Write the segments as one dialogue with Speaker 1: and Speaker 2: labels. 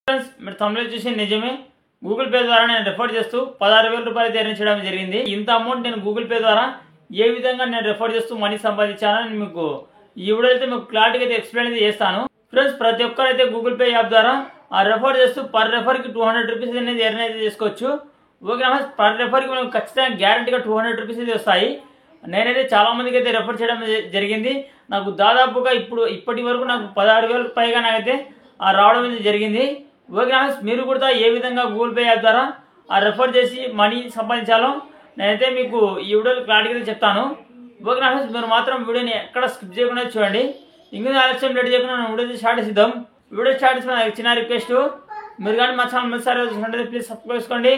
Speaker 1: Friends మీరు తమిళ చూసి నిజమే గూగుల్ పే ద్వారా నేను రెఫర్ చేస్తూ 16,000 రూపాయలు ఎర్న్ చేయడం జరిగింది. ఇంత అమౌంట్ నేను గూగుల్ పే ద్వారా ఏ విధంగా నేను రెఫర్ చేస్తూ మనీ సంపాదించానని మీకు ఈ వీడియో అయితే మీకు క్లారిటీగా అయితే ఎక్స్ప్లెయిన్ అయితే చేస్తాను. ఫ్రెండ్స్ ప్రతి ఒక్కరైతే గూగుల్ పే యాప్ ద్వారా రెఫర్ చేస్తూ పర్ రెఫర్కి 200 రూపీస్ అనేది ఎర్న్ అయితే చేసుకోవచ్చు. ఓకే పర్ రెఫర్కి మనకు ఖచ్చితంగా గ్యారంటీగా 200 రూపీస్ అయితే వస్తాయి. నేనైతే చాలా మందికి అయితే రెఫర్ చేయడం జరిగింది. నాకు దాదాపుగా ఇప్పటి వరకు నాకు 16,000 పైగా నాకైతే రావడం అయితే జరిగింది. ఓకే మీరు కూడా ఏ విధంగా గూగుల్ పే యాప్ ద్వారా రెఫర్ చేసి మనీ సంపాదించాలో నేనైతే మీకు ఈ వీడియోలో క్లారిటీగా చెప్తాను. ఓకే మీరు మాత్రం వీడియోని ఎక్కడ స్కిప్ చేయకుండా చూడండి. ఇంకా ఆలస్యం లేట్ చేయకుండా వీడియో స్టార్ట్ చేద్దాం. వీడియో స్టార్ట్ చేసిన చిన్న రిక్వెస్ట్, మీరు కానీ మా ఛానల్ మొదటిసారి చూసినట్లయితే ప్లీజ్ సబ్స్క్రైబ్ చేసుకోండి.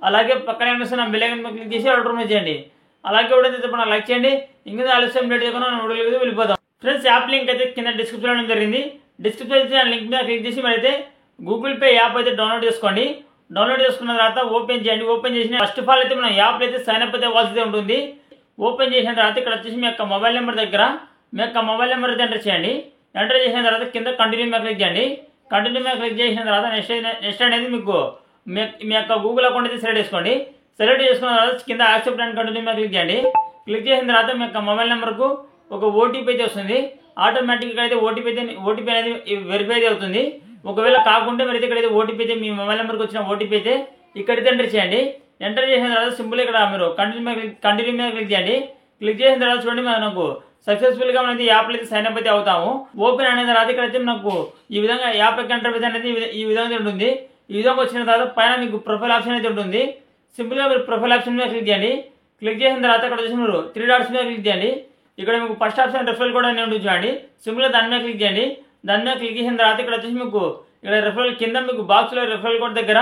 Speaker 1: అలాగే పక్కన ఏమైనా బెల్ ఐకాన్ క్లిక్ చేసి ఆర్డర్ చేయండి. అలాగే వీడియో తప్పకుండా లైక్ చేయండి. ఇంకా ఆలస్యం లేట్ చేయకుండా వీడియోకి వెళ్ళిపోదాం. ఫ్రెండ్స్ యాప్ లింక్ అయితే కింద డిస్క్రిప్షన్లో జరిగింది. డిస్క్రిప్షన్ లింక్ మీద క్లిక్ చేసి మరైతే గూగుల్ పే యాప్ అయితే డౌన్లోడ్ చేసుకోండి. డౌన్లోడ్ చేసుకున్న తర్వాత ఓపెన్ చేయండి. ఓపెన్ చేసిన ఫస్ట్ ఆఫ్ ఆల్ అయితే మనం యాప్ అయితే సైన్ అప్ అయితే అవ్వాల్సి ఉంటుంది. ఓపెన్ చేసిన తర్వాత ఇక్కడ వచ్చేసి మీ యొక్క మొబైల్ నెంబర్ దగ్గర మీ యొక్క మొబైల్ నెంబర్ అయితే ఎంటర్ చేయండి. ఎంటర్ చేసిన తర్వాత కింద కంటిన్యూ మీద క్లిక్ చేయండి. కంటిన్యూ మీద క్లిక్ చేసిన తర్వాత నెక్స్ట్ అనేది మీకు మీ యొక్క గూగుల్ అకౌంట్ అయితే సెలెక్ట్ చేసుకోండి. సెలెక్ట్ చేసుకున్న తర్వాత కింద యాక్సెప్ట్ అండ్ కంటిన్యూ మీద క్లిక్ చేయండి. క్లిక్ చేసిన తర్వాత మీ యొక్క మొబైల్ నెంబర్కు ఒక ఓటీపీ అయితే వస్తుంది. ఆటోమేటిక్గా అయితే ఓటీపీ అనేది వెరిఫై అయితే అవుతుంది. ఒకవేళ కాకుంటే మరి ఇక్కడైతే ఓటీపీ అయితే మీ మొబైల్ నెంబర్కి వచ్చిన ఓటీపీ అయితే ఇక్కడైతే ఎంటర్ చేయండి. ఎంటర్ చేసిన తర్వాత సింపుల్ ఇక్కడ మీరు కంటిన్యూ మీద క్లిక్ చేయండి. క్లిక్ చేసిన తర్వాత చూడండి మనకు సక్సెస్ఫుల్గా మనం యాప్ అయితే సైన్ అప్ అయితే అవుతాము. ఓపెన్ అయిన తర్వాత ఇక్కడైతే మనకు ఈ విధంగా యాప్ ఇంటర్ఫేస్ అనేది ఈ విధంగా ఉంటుంది. ఈ విధంగా వచ్చిన తర్వాత పైన మీకు ప్రొఫైల్ ఆప్షన్ అయితే ఉంటుంది. సింపుల్గా మీరు ప్రొఫైల్ ఆప్షన్ మీద క్లిక్ చేయండి. క్లిక్ చేసిన తర్వాత ఇక్కడ వచ్చి మీరు 3 డాట్స్ మీద క్లిక్ చేయండి. ఇక్కడ మీకు ఫస్ట్ ఆప్షన్ రెఫరల్ కూడా అనేది ఉంటుంది చూడండి. సింపుల్గా దాని మీద క్లిక్ చేయండి. దాని మీద క్లిక్ చేసిన తర్వాత ఇక్కడ వచ్చేసి మీకు ఇక్కడ రెఫరల్ కింద మీకు బాక్స్లో రెఫరల్ కోడ్ దగ్గర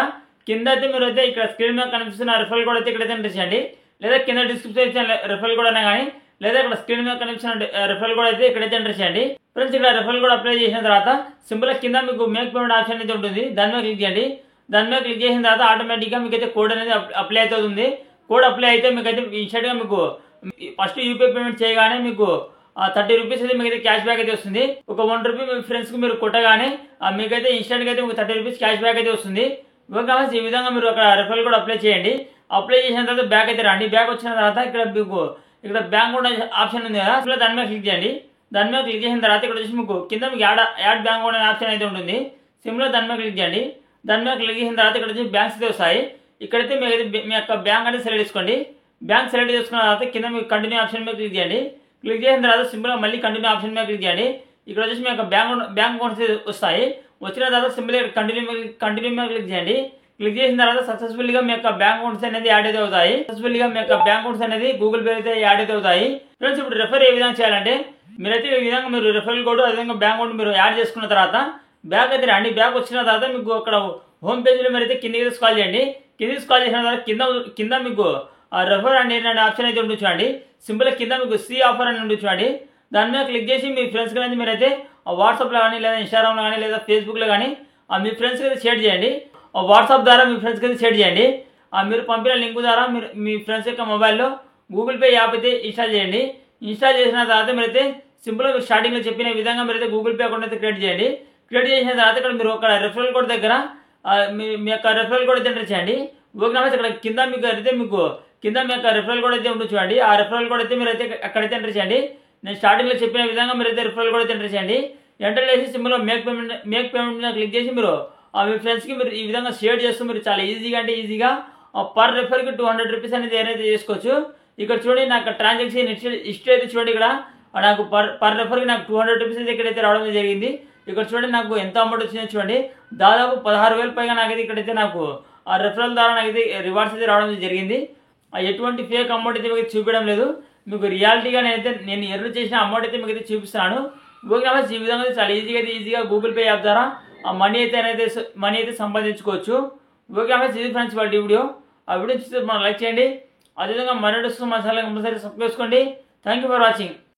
Speaker 1: కింద అయితే మీరు అయితే ఇక్కడ స్క్రీన్ మీద కనిపిస్తున్న రెఫరల్ కోడ్ అయితే ఇక్కడైతే ఎంటర్ చేయండి. లేదా కింద డిస్క్రిప్షన్ ఇచ్చిన రెఫరల్ కోడ్ అయినా కానీ లేదా ఇక్కడ స్క్రీన్ మీద కనిపిస్తున్న రెఫరల్ కోడ్ అయితే ఇక్కడైతే ఎంటర్ చేయండి. ఫ్రెండ్స్ ఇక్కడ రెఫరల్ కోడ్ అప్లై చేసిన తర్వాత సింపుల్గా కింద మీకు మేక్ పేమెంట్ ఆప్షన్ అయితే ఉంటుంది. దాని మీద క్లిక్ చేయండి. దాని మీద క్లిక్ చేసిన తర్వాత ఆటోమేటిక్గా మీకు అయితే కోడ్ అనేది అప్లై అయితే అవుతుంది. కోడ్ అప్లై అయితే మీకు అయితే ఇన్స్టెంట్గా మీకు ఫస్ట్ యూపీఐ పేమెంట్ చేయగానే మీకు 30 రూపీస్ అయితే మీకైతే క్యాష్ బ్యాక్ అయితే వస్తుంది. ఒక 1 రూపీ మీ ఫ్రెండ్స్కి మీరు కొట్టగానే మీకైతే ఇన్స్టెంట్గా అయితే మీకు 30 రూపీస్ క్యాష్ బ్యాక్ అయితే వస్తుంది. ఓకే ఈ విధంగా మీరు అక్కడ రెఫరల్ కూడా అప్లై చేయండి. అప్లై చేసిన తర్వాత బ్యాక్ అయితే రండి. బ్యాక్ వచ్చిన తర్వాత ఇక్కడ మీకు ఇక్కడ బ్యాంక్ కూడా ఆప్షన్ ఉంది కదా, అసలు దాని మీద క్లిక్ చేయండి. దాని మీద క్లిక్ చేసిన తర్వాత ఇక్కడ వచ్చి మీకు కింద మీకు యాడ్ బ్యాంక్ అనే ఆప్షన్ అయితే ఉంటుంది. సింపుల్గా దాని మీద క్లిక్ చేయండి. దాని మీద క్లిక్ చేసిన తర్వాత ఇక్కడ వచ్చి బ్యాంక్స్ అయితే వస్తాయి. ఇక్కడైతే మీ యొక్క బ్యాంక్ అనేది సెలెక్ట్ చేసుకోండి. బ్యాంక్ సెలెక్ట్ చేసుకున్న తర్వాత కింద మీకు కంటిన్యూ ఆప్షన్ మీద క్లిక్ చేయండి. క్లిక్ చేసిన తర్వాత సింపుల్గా మళ్ళీ కంటిన్యూ ఆప్షన్ మీద క్లిక్ చేయండి. ఇక్కడ వచ్చేసి మీ యొక్క బ్యాంక్ అకౌంట్స్ వస్తాయి. వచ్చిన తర్వాత సింపుల్గా కంటిన్యూ మీద క్లిక్ చేయండి. క్లిక్ చేసిన తర్వాత సక్సెస్ఫుల్గా మీ యొక్క బ్యాంక్ అకౌంట్స్ అనేది యాడ్ అయితే అవుతాయి. సక్సెస్ఫుల్గా మీ యొక్క బ్యాంక్ అకౌంట్స్ అనేది గూగుల్ పే అయితే యాడ్ అయితే అవుతాయి. ఫ్రెండ్స్ ఇప్పుడు రెఫర్ ఏ విధంగా చేయాలంటే మీరైతే ఈ విధంగా మీరు రెఫరల్ కోడ్ అదేవిధంగా బ్యాంక్ అకౌంట్ మీరు యాడ్ చేసుకున్న తర్వాత బ్యాక్ అయితే రండి. బ్యాక్ వచ్చిన తర్వాత మీకు అక్కడ హోమ్ పేజ్లో మీరైతే కిందకి స్కాల్ చేయండి. కిందకి స్కాల్ చేసిన తర్వాత కింద మీకు రెఫర్ అండ్ అనే ఆప్షన్ అయితే ఉంటుంది చూడండి. సింపుల్గా కింద మీకు సి ఆఫర్ అని ఉంటుంది చూడండి. దాని మీద క్లిక్ చేసి మీ ఫ్రెండ్స్కి అనేది మీరైతే వాట్సాప్లో కానీ లేదా ఇన్స్టాగ్రామ్లో కానీ లేదా ఫేస్బుక్లో కానీ మీ ఫ్రెండ్స్కి అయితే షేర్ చేయండి. వాట్సాప్ ద్వారా మీ ఫ్రెండ్స్కి అయితే షేర్ చేయండి. మీరు పంపిన లింక్ ద్వారా మీరు మీ ఫ్రెండ్స్ యొక్క మొబైల్లో గూగుల్ పే యాప్ అయితే ఇన్స్టాల్ చేయండి. ఇన్స్టాల్ చేసిన తర్వాత మీరైతే సింపుల్గా మీరు స్టార్టింగ్లో చెప్పిన విధంగా మీరైతే గూగుల్ పే అకౌంట్ అయితే క్రియేట్ చేయండి. క్రియేట్ చేసిన తర్వాత ఇక్కడ మీరు ఒక రెఫరల్ కోడ్ దగ్గర మీ యొక్క రెఫరల్ కోడ్ అయితే ఎంటర్ చేయండి. ఓకే ఇక్కడ కింద మీకు అయితే మీకు కింద మీ యొక్క రెఫరల్ కోడ్ అయితే ఉంటుంది చూడండి. ఆ రెఫరల్ కోడ్ అయితే మీరైతే అక్కడైతే ఎంటర్ చేయండి. నేను స్టార్టింగ్లో చెప్పిన విధంగా మీరైతే రెఫరల్ కోడ్ అయితే ఎంటర్ చేయండి. ఎంటర్ చేసి సింపుల్గా మేక్ పేమెంట్ మీద క్లిక్ చేసి మీరు మీ ఫ్రెండ్స్కి మీరు ఈ విధంగా షేర్ చేస్తూ మీరు చాలా ఈజీగా అంటే ఈజీగా పర్ రెఫర్కి 200 రూపీస్ అనేది ఏదైతే చేసుకోవచ్చు. ఇక్కడ చూడండి నాకు ట్రాన్సాక్షన్ హిస్టరీ అయితే చూడండి. ఇక్కడ నాకు పర్ రెఫర్కి నాకు 200 రూపీస్ అయితే ఇక్కడైతే రావడం జరిగింది. ఇక్కడ చూడండి నాకు ఎంత అమౌంట్ వచ్చిందో చూడండి. దాదాపు 16,000 పైగా నాకైతే ఇక్కడైతే నాకు ఆ రెఫరల్ ద్వారా నాకైతే రివార్డ్స్ అయితే రావడం జరిగింది. ఎటువంటి ఫేక్ అమౌంట్ అయితే మీకు చూపించడం లేదు. మీకు రియాలిటీగా నేను ఎర్న్ చేసిన అమౌంట్ అయితే మీకు అయితే చూపిస్తాను. ఓకే ఈ విధంగా చాలా ఈజీగా గూగుల్ పే యాప్ ద్వారా మనీ అయితే సంపాదించుకోవచ్చు. ఓకే ఇది ఫ్రెండ్స్ వాళ్ళ వీడియో. ఆ వీడియో చూస్తే మనం లైక్ చేయండి. అదేవిధంగా మరొక మన ఛానల్ కంపల్సరీ సబ్స్క్రైబ్ చేసుకోండి. Thank you for watching.